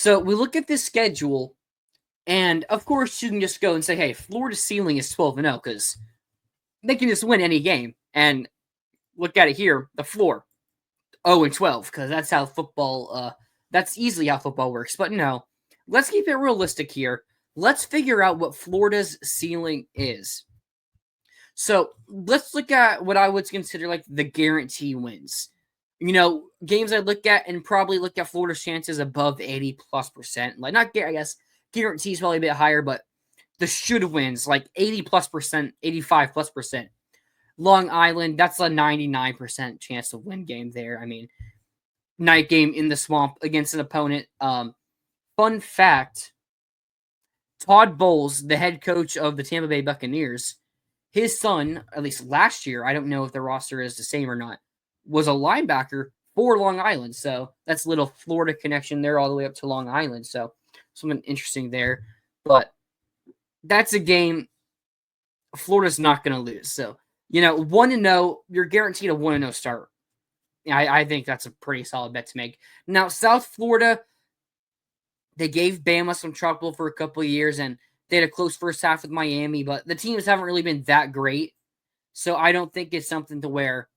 So we look at this schedule, and of course you can just go and say, hey, Florida's ceiling is 12-0 because they can just win any game. And look at it here, the floor, 0-12, because that's how football, that's easily how football works. But no, let's keep it realistic here. Let's figure out what Florida's ceiling is. So let's look at what I would consider like the guarantee wins. Games I look at and probably look at Florida's chances above 80+%. Like, not, I guess, guarantees probably a bit higher, but the should wins, like 80+%, 85+%. Long Island, that's a 99% chance to win game there. I mean, night game in the swamp against an opponent. Fun fact, Todd Bowles, the head coach of the Tampa Bay Buccaneers, his son, at least last year, I don't know if the roster is the same or not, was a linebacker for Long Island. So that's a little Florida connection there all the way up to Long Island. So something interesting there. But that's a game Florida's not going to lose. So, 1-0, you're guaranteed a 1-0 start. I think that's a pretty solid bet to make. Now, South Florida, they gave Bama some trouble for a couple of years, and they had a close first half with Miami, but the teams haven't really been that great. So I don't think it's something to where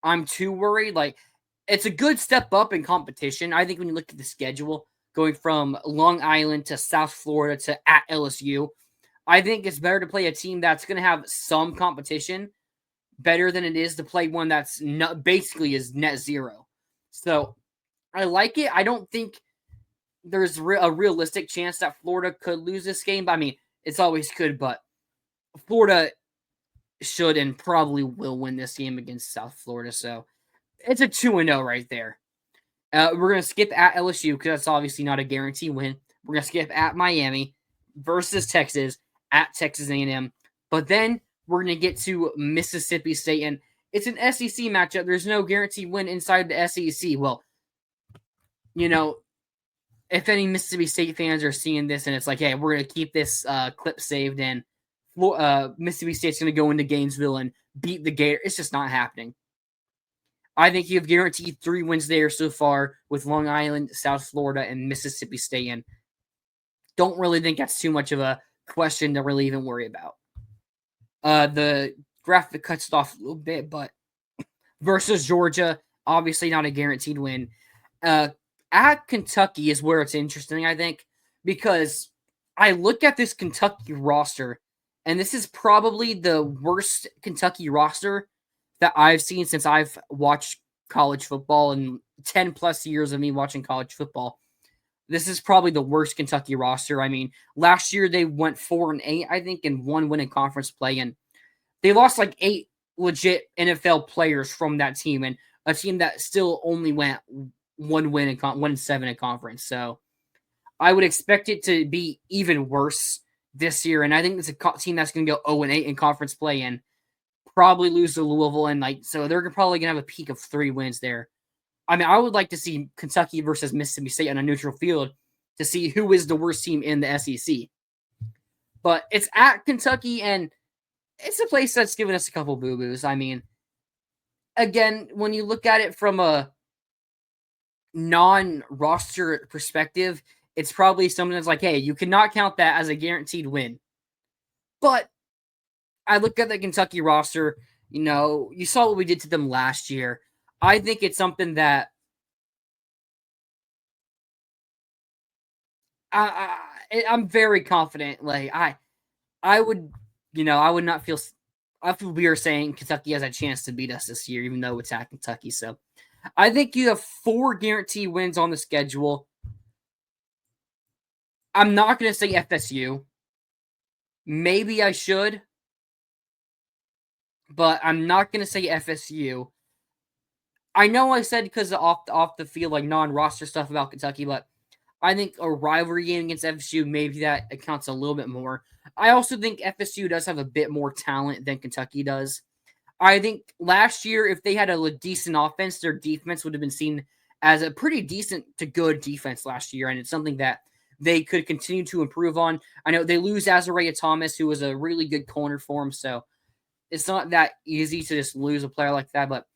I'm too worried. Like, it's a good step up in competition. I think when you look at the schedule, going from Long Island to South Florida to at LSU, I think it's better to play a team that's going to have some competition better than it is to play one that's basically is net zero. So I like it. I don't think there's a realistic chance that Florida could lose this game. I mean, it's always could, but Florida should and probably will win this game against South Florida. So it's a 2-0 right there. We're going to skip at LSU because that's obviously not a guarantee win. We're going to skip at Miami versus Texas at Texas A&M. But then we're going to get to Mississippi State, and it's an SEC matchup. There's no guarantee win inside the SEC. Well, if any Mississippi State fans are seeing this and it's like, hey, we're going to keep this clip saved and Mississippi State's going to go into Gainesville and beat the Gators, it's just not happening. I think you've guaranteed 3 wins there so far with Long Island, South Florida, and Mississippi State, and don't really think that's too much of a question to really even worry about. The graphic cuts it off a little bit, but versus Georgia, obviously not a guaranteed win. At Kentucky is where it's interesting, I think, because I look at this Kentucky roster, and this is probably the worst Kentucky roster that I've seen since I've watched college football in 10 plus years of me watching college football. This is probably the worst Kentucky roster. I mean, last year they went 4-8, I think, and 1 win in conference play, and they lost like 8 legit NFL players from that team, and a team that still only went 1 win and 1-7 in conference. So I would expect it to be even worse this year, and I think it's a team that's going to go 0-8 in conference play and probably lose to Louisville, and so they're probably going to have a peak of 3 wins there. I mean, I would like to see Kentucky versus Mississippi State on a neutral field to see who is the worst team in the SEC. But it's at Kentucky, and it's a place that's given us a couple boo-boos. I mean, again, when you look at it from a non-roster perspective, it's probably something that's like, hey, you cannot count that as a guaranteed win. But I look at the Kentucky roster, you saw what we did to them last year. I think it's something that I'm very confident. Like, I would, I would not feel, I feel weird saying Kentucky has a chance to beat us this year, even though it's at Kentucky. So I think you have 4 guaranteed wins on the schedule. I'm not going to say FSU. Maybe I should, but I'm not going to say FSU. I know I said because of off the field, like non-roster stuff about Kentucky, but I think a rivalry game against FSU, maybe that accounts a little bit more. I also think FSU does have a bit more talent than Kentucky does. I think last year, if they had a decent offense, their defense would have been seen as a pretty decent to good defense last year, and it's something that they could continue to improve on. I know they lose Azariah Thomas, who was a really good corner for him, so it's not that easy to just lose a player like that, but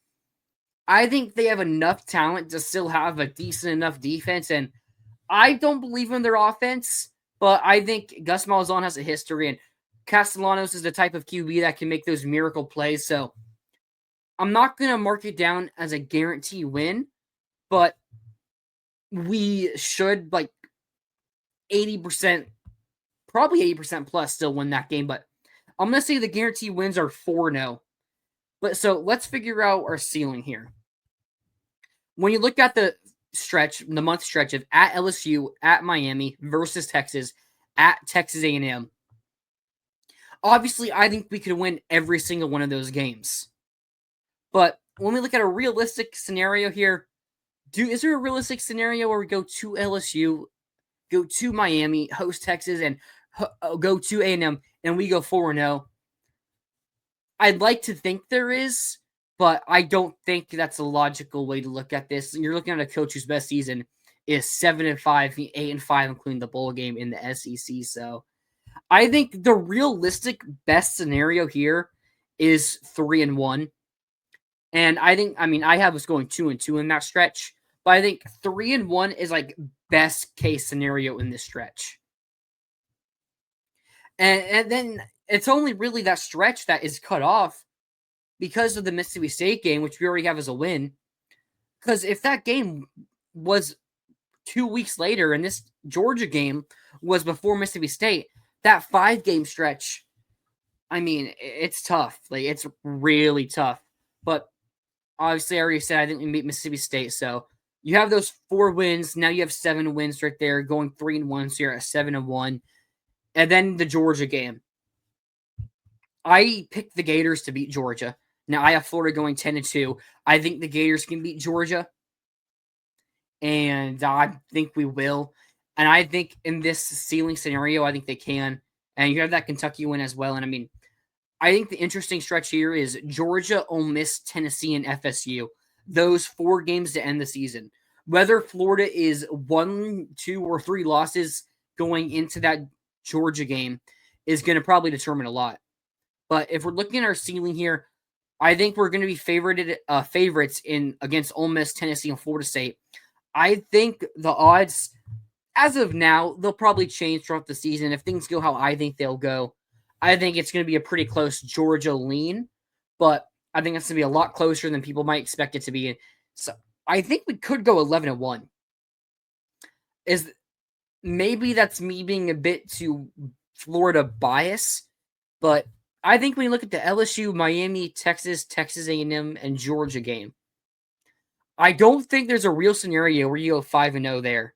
I think they have enough talent to still have a decent enough defense, and I don't believe in their offense, but I think Gus Malzahn has a history, and Castellanos is the type of QB that can make those miracle plays. So I'm not going to mark it down as a guarantee win, but we should 80%, probably 80% plus still win that game. But I'm going to say the guarantee wins are 4-0. But so let's figure out our ceiling here. When you look at the month stretch of at LSU, at Miami versus Texas, at Texas A&M, obviously I think we could win every single one of those games. But when we look at a realistic scenario here, is there a realistic scenario where we go to LSU, go to Miami, host Texas, and go to A&M, and we go 4-0? I'd like to think there is, but I don't think that's a logical way to look at this. You're looking at a coach whose best season is 7-5, 8-5, including the bowl game in the SEC. So I think the realistic best scenario here is 3-1. And I have us going 2-2 in that stretch, but I think 3-1 is best case scenario in this stretch. And then it's only really that stretch that is cut off because of the Mississippi State game, which we already have as a win. Because if that game was 2 weeks later and this Georgia game was before Mississippi State, that 5-game stretch, it's tough. It's really tough. But obviously, I already said I think we beat Mississippi State. So you have those 4 wins. Now you have 7 wins right there, going 3-1. So you're at 7-1. And then the Georgia game. I picked the Gators to beat Georgia. Now I have Florida going 10-2. I think the Gators can beat Georgia. And I think we will. And I think in this ceiling scenario, I think they can. And you have that Kentucky win as well. And I think the interesting stretch here is Georgia, Ole Miss, Tennessee, and FSU. Those 4 games to end the season. Whether Florida is 1, 2, or 3 losses going into that Georgia game is going to probably determine a lot. But if we're looking at our ceiling here, I think we're going to be favorites against Ole Miss, Tennessee, and Florida State. I think the odds, as of now, they'll probably change throughout the season. If things go how I think they'll go, I think it's going to be a pretty close Georgia lean, but I think it's going to be a lot closer than people might expect it to be. So I think we could go 11-1. Maybe that's me being a bit too Florida bias, but I think when you look at the LSU, Miami, Texas A&M, and Georgia game, I don't think there's a real scenario where you go 5-0 there.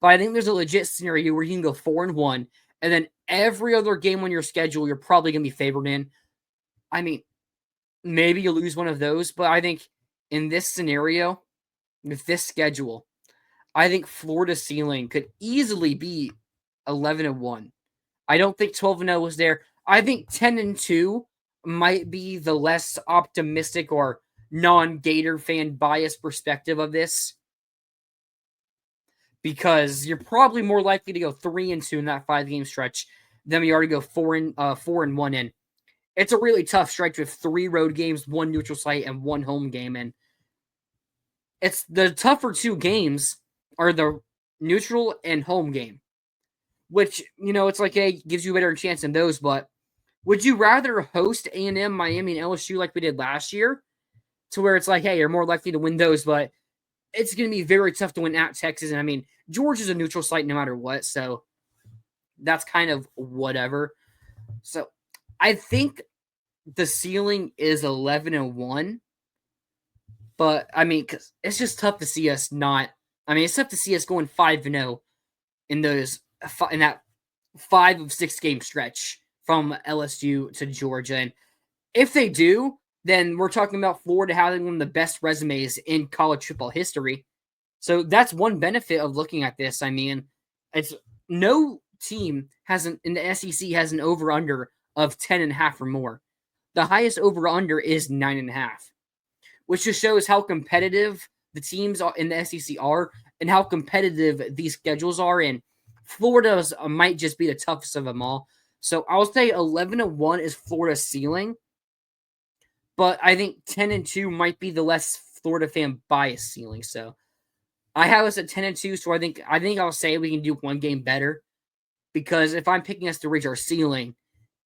But I think there's a legit scenario where you can go 4-1, and then every other game on your schedule, you're probably going to be favored in. Maybe you lose one of those, but I think in this scenario, with this schedule, I think Florida's ceiling could easily be 11-1. I don't think 12-0 was there. I think 10-2 might be the less optimistic or non-Gator fan biased perspective of this, because you're probably more likely to go 3-2 in that 5-game stretch than we already go 4-1 in. It's a really tough stretch with 3 road games, 1 neutral site, and 1 home game, and it's the tougher 2 games are the neutral and home game, which, it's gives you a better chance in those. But would you rather host A&M, Miami, and LSU like we did last year, to where it's hey, you're more likely to win those, but it's going to be very tough to win at Texas? And Georgia's a neutral site no matter what, so that's kind of whatever. So I think the ceiling is 11-1, but cause it's just tough to see us not. It's tough to see us going 5-0 in that 5 of 6 game stretch from LSU to Georgia. And if they do, then we're talking about Florida having one of the best resumes in college football history. So that's one benefit of looking at this. It's no team in the SEC has an over-under of 10.5 or more. The highest over-under is 9.5, which just shows how competitive the teams in the SEC are and how competitive these schedules are. And Florida's might just be the toughest of them all. So I'll say 11-1 is Florida's ceiling, but I think 10-2 might be the less Florida fan bias ceiling. So I have us at 10-2, so I think I'll say we can do one game better. Because if I'm picking us to reach our ceiling,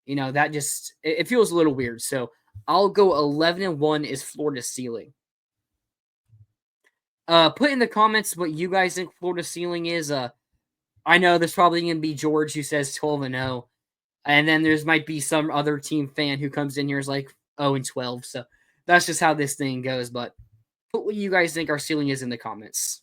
that just it feels a little weird. So I'll go 11-1 is Florida's ceiling. Put in the comments what you guys think Florida's ceiling is. I know there's probably gonna be George who says 12-0, and then there's might be some other team fan who comes in here is like 0-12. So that's just how this thing goes. But put what you guys think our ceiling is in the comments.